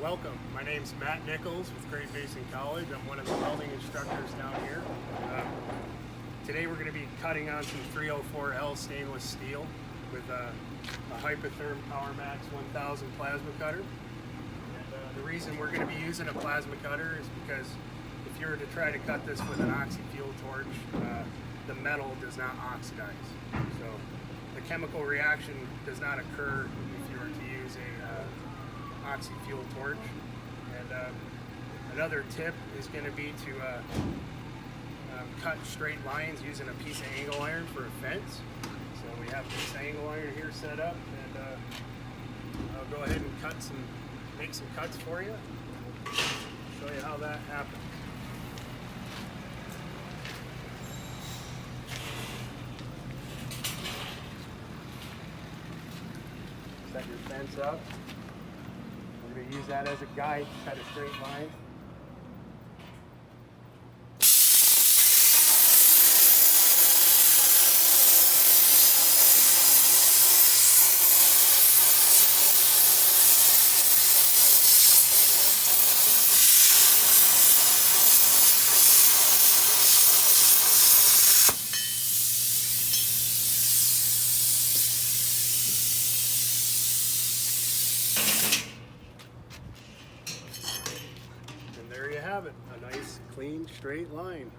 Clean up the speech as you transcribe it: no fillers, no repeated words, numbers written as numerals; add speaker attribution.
Speaker 1: Welcome. My name's Matt Nichols with Great Basin College. I'm one of the welding instructors down here. Today we're going to be cutting on some 304L stainless steel with a Hypotherm PowerMax 1000 plasma cutter. And the reason we're going to be using a plasma cutter is because if you were to try to cut this with an oxy-fuel torch, the metal does not oxidize. So the chemical reaction does not occur if you were to use a oxy-fuel torch. And another tip is going to be to cut straight lines using a piece of angle iron for a fence. So we have this angle iron here set up, and I'll go ahead and make some cuts for you. Show you how that happens. Set your fence up. We're going to use that as a guide to cut a straight line. And there you have it, a nice, clean, straight line.